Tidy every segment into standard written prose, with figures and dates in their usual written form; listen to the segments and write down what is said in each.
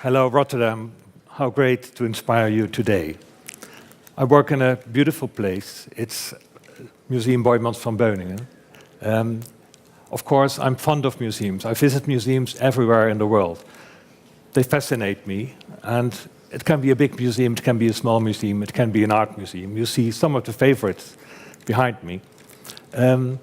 Hello, Rotterdam. How great to inspire you today. I work in a beautiful place. It's Museum Boijmans Van Beuningen. Of course, I'm fond of museums. I visit museums everywhere in the world. They fascinate me, and it can be a big museum, it can be a small museum, it can be an art museum. You see some of the favorites behind me. The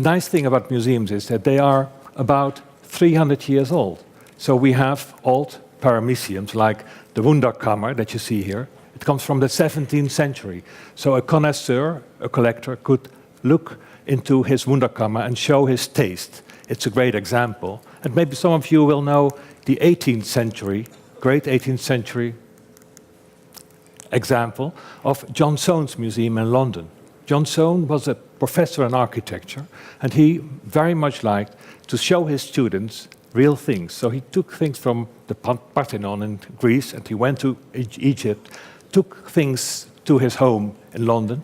nice thing about museums is that they are about 300 years old. So we have old paramuseums like the Wunderkammer that you see here. It comes from the 17th century. So a connoisseur, a collector, could look into his Wunderkammer and show his taste. It's a great example. And maybe some of you will know the 18th century, great 18th century example of John Soane's museum in London. John Soane was a professor in architecture, and he very much liked to show his students real things. So he took things from the Parthenon in Greece, and he went to Egypt, took things to his home in London,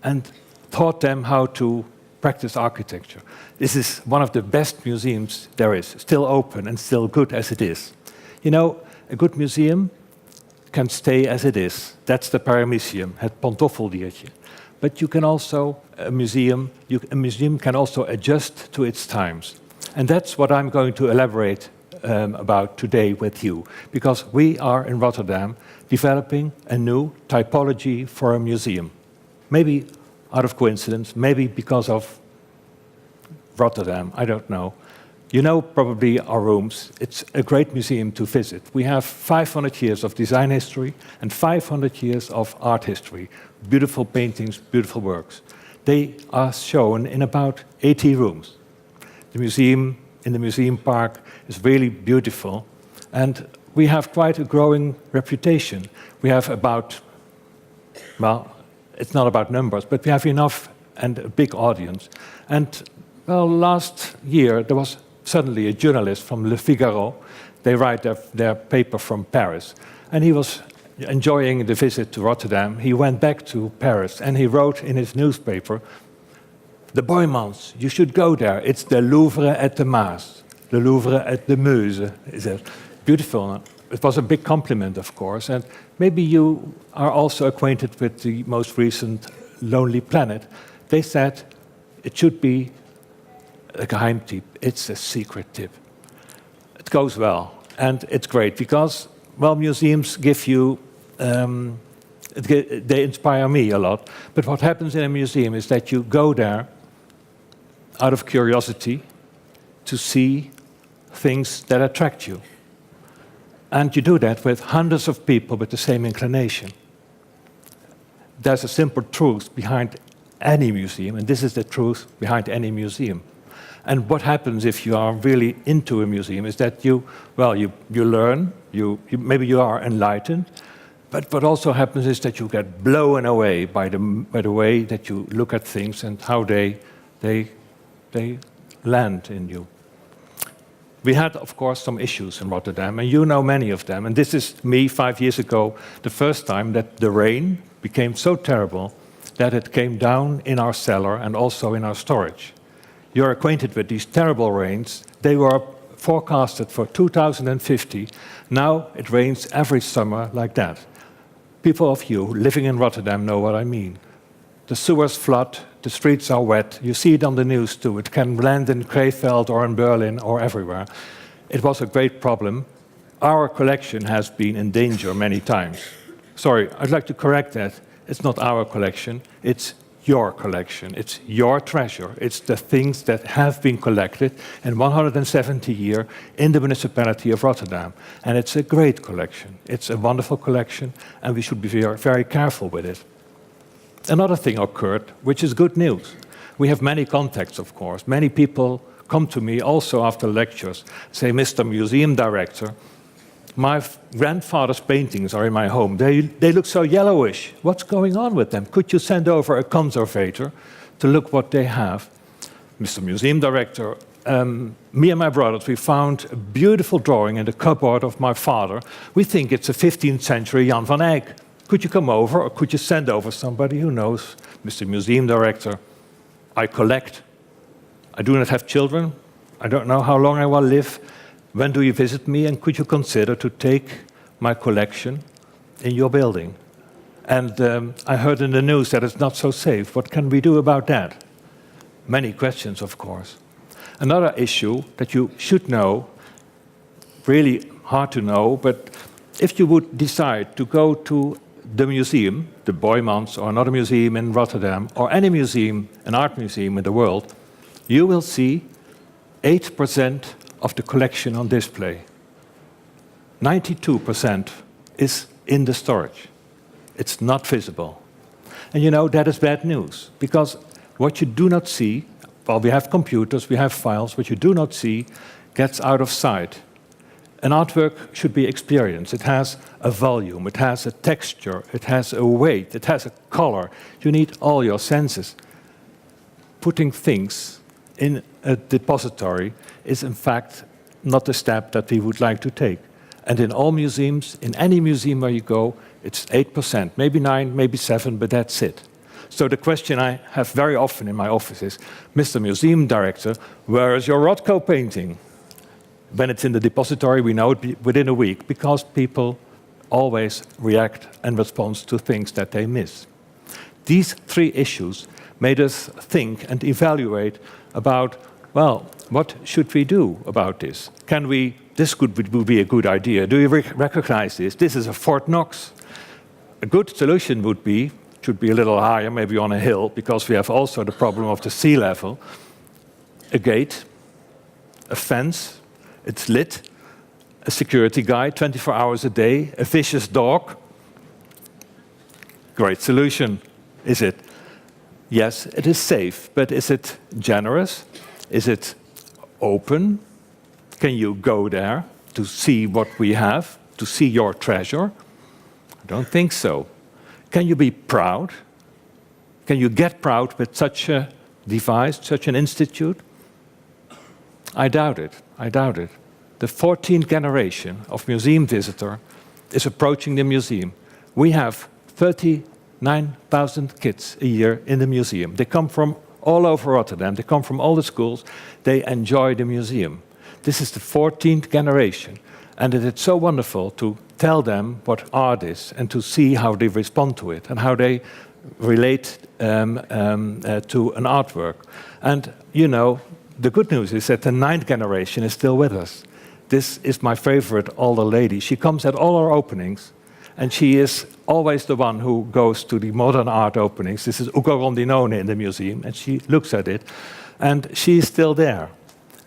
and taught them how to practice architecture. This is one of the best museums there is, still open and still good as it is. You know, a good museum can stay as it is. That's the paramuseum, het pantoffeldiertje. But you can also, a museum can also adjust to its times. And that's what I'm going to elaborate about today with you, because we are in Rotterdam developing a new typology for a museum. Maybe out of coincidence, maybe because of Rotterdam, I don't know. You know probably our rooms. It's a great museum to visit. We have 500 years of design history and 500 years of art history. Beautiful paintings, beautiful works. They are shown in about 80 rooms. The museum in the museum park is really beautiful, and we have quite a growing reputation. We have about, well, it's not about numbers, but we have enough and a big audience. And well, last year there was suddenly a journalist from Le Figaro. They write their paper from Paris, and he was enjoying the visit to Rotterdam. He went back to Paris and he wrote in his newspaper, "The Boijmans, you should go there. It's the Louvre at the Maas, the Louvre at the Meuse." Is it beautiful? It was a big compliment, of course, and maybe you are also acquainted with the most recent Lonely Planet. They said it should be a Geheimtipp. It's a secret tip. It goes well, and it's great because, well, museums give you, they inspire me a lot. But what happens in a museum is that you go there out of curiosity to see things that attract you. And you do that with hundreds of people with the same inclination. There's a simple truth behind any museum, and this is the truth behind any museum. And what happens if you are really into a museum is that you learn, maybe you are enlightened, but what also happens is that you get blown away by the way that you look at things and how they land in you. We had, of course, some issues in Rotterdam, and you know many of them. And this is me 5 years ago, the first time that the rain became so terrible that it came down in our cellar and also in our storage. You're acquainted with these terrible rains. They were forecasted for 2050. Now it rains every summer like that. People of you living in Rotterdam know what I mean. The sewers flood, the streets are wet. You see it on the news too. It can land in Rietveld or in Berlin or everywhere. It was a great problem. Our collection has been in danger many times. Sorry, I'd like to correct that. It's not our collection, it's your collection. It's your treasure. It's the things that have been collected in 170 years in the municipality of Rotterdam. And it's a great collection. It's a wonderful collection, and we should be very, very careful with it. Another thing occurred, which is good news. We have many contacts, of course. Many people come to me also after lectures, say, "Mr. Museum Director, my grandfather's paintings are in my home. They look so yellowish. What's going on with them? Could you send over a conservator to look what they have?" "Mr. Museum Director, me and my brothers, we found a beautiful drawing in the cupboard of my father. We think it's a 15th century Jan van Eyck. Could you come over, or could you send over somebody who knows?" "Mr. Museum Director, I collect. I do not have children. I don't know how long I will live. when do you visit me, and could you consider to take my collection in your building? And I heard in the news that it's not so safe. What can we do about that? Many questions, of course. Another issue that you should know, really hard to know, but if you would decide to go to the museum, the Boijmans or another museum in Rotterdam, or any museum, an art museum in the world, you will see 8% of the collection on display. 92% is in the storage. It's not visible. And you know, that is bad news, because what you do not see, well, we have computers, we have files, what you do not see gets out of sight. An artwork should be experienced. It has a volume, it has a texture, it has a weight, it has a color. You need all your senses. Putting things in a depository is in fact not the step that we would like to take. And in all museums, in any museum where you go, it's 8%, maybe 9, maybe 7, but that's it. So the question I have very often in my office is, Mr. Museum Director, where is your Rothko painting? When it's in the depository, we know it within a week, because people always react and respond to things that they miss. These three issues made us think and evaluate about, well, what should we do about this? This would be a good idea. Do you recognize this? This is a Fort Knox. A good solution should be a little higher, maybe on a hill, because we have also the problem of the sea level. A gate, a fence, it's lit, a security guy 24 hours a day, a vicious dog. Great solution, is it? Yes, it is safe, but is it generous? Is it open? Can you go there to see what we have, to see your treasure? I don't think so. Can you be proud? Can you get proud with such a device, such an institute? I doubt it. I doubt it. The 14th generation of museum visitor is approaching the museum. We have 39,000 kids a year in the museum. They come from all over Rotterdam. They come from all the schools. They enjoy the museum. This is the 14th generation. And it is so wonderful to tell them what art is and to see how they respond to it and how they relate to an artwork. And, you know, the good news is that the 9th generation is still with us. This is my favorite older lady. She comes at all our openings, and she is always the one who goes to the modern art openings. This is Ugo Rondinone in the museum, and she looks at it, and she is still there.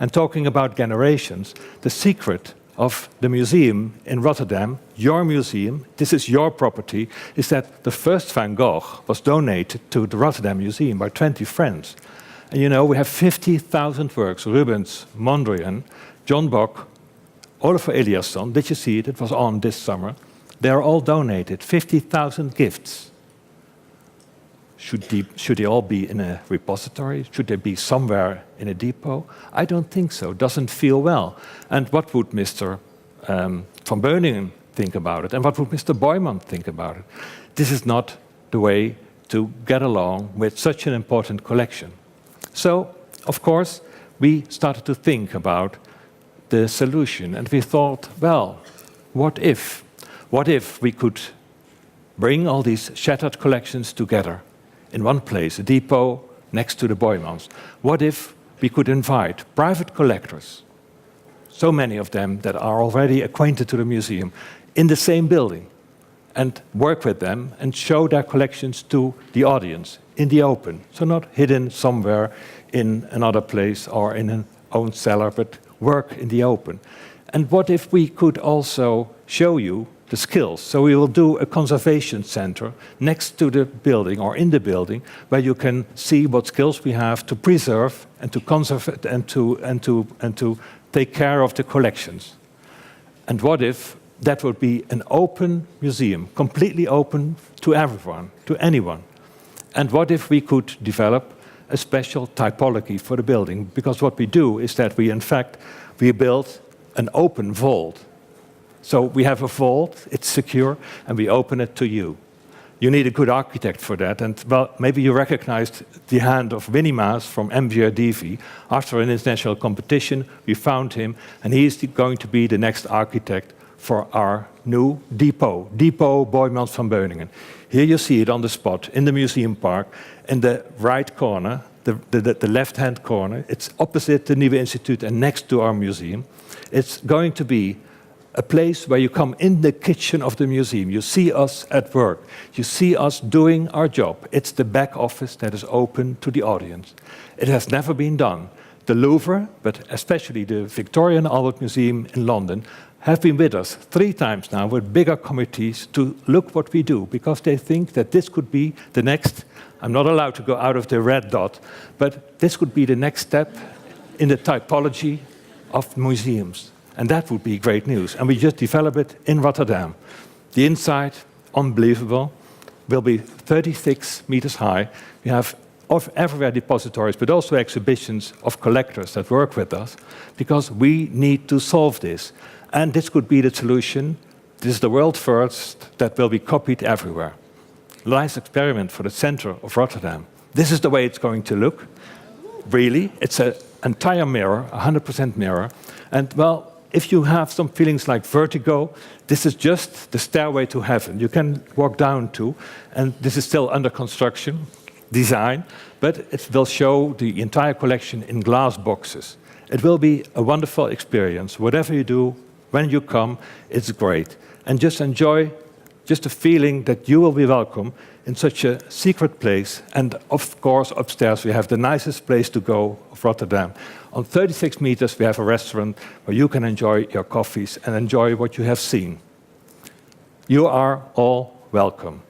And talking about generations, the secret of the museum in Rotterdam, your museum, this is your property, is that the first Van Gogh was donated to the Rotterdam Museum by 20 friends. And you know, we have 50,000 works, Rubens, Mondrian, John Bock, Oliver Eliasson. Did you see it? It was on this summer. They are all donated, 50,000 gifts. Should they all be in a repository? Should they be somewhere in a depot? I don't think so. Doesn't feel well. And what would Mr. Van Beuningen think about it? And what would Mr. Boijmans think about it? This is not the way to get along with such an important collection. So, of course, we started to think about the solution. And we thought, well, what if? What if we could bring all these shattered collections together in one place, a depot next to the Boijmans? What if we could invite private collectors, so many of them that are already acquainted to the museum, in the same building, and work with them and show their collections to the audience in the open, so not hidden somewhere in another place or in an own cellar, but work in the open. And what if we could also show you the skills? So we will do a conservation center next to the building or in the building, where you can see what skills we have to preserve and to conserve and to take care of the collections. And what if that would be an open museum, completely open to everyone, to anyone? And what if we could develop a special typology for the building? Because what we do is that we build an open vault. So we have a vault, it's secure, and we open it to you. You need a good architect for that. And well, maybe you recognized the hand of Winnie Maas from MGR-DV. After an international competition, we found him, and he is going to be the next architect for our new depot Boijmans Van Beuningen. Here you see it on the spot in the museum park, in the right corner, the left-hand corner. It's opposite the Nieuwe Instituut and next to our museum. It's going to be a place where you come in the kitchen of the museum. You see us at work. You see us doing our job. It's the back office that is open to the audience. It has never been done. The Louvre, but especially the Victoria and Albert Museum in London, have been with us 3 times now with bigger committees to look what we do, because they think that this could be the next, I'm not allowed to go out of the red dot, but this could be the next step in the typology of museums. And that would be great news. And we just developed it in Rotterdam. The inside, unbelievable, will be 36 meters high. We have everywhere depositories, but also exhibitions of collectors that work with us, because we need to solve this. And this could be the solution. This is the world first that will be copied everywhere. Nice experiment for the center of Rotterdam. This is the way it's going to look. Really, it's an entire mirror, 100% mirror. And well, if you have some feelings like vertigo, this is just the stairway to heaven. You can walk down to, and this is still under construction, design, but it will show the entire collection in glass boxes. It will be a wonderful experience. Whatever you do, when you come, it's great. And just enjoy just the feeling that you will be welcome in such a secret place. And of course, upstairs we have the nicest place to go of Rotterdam. On 36 meters we have a restaurant where you can enjoy your coffees and enjoy what you have seen. You are all welcome.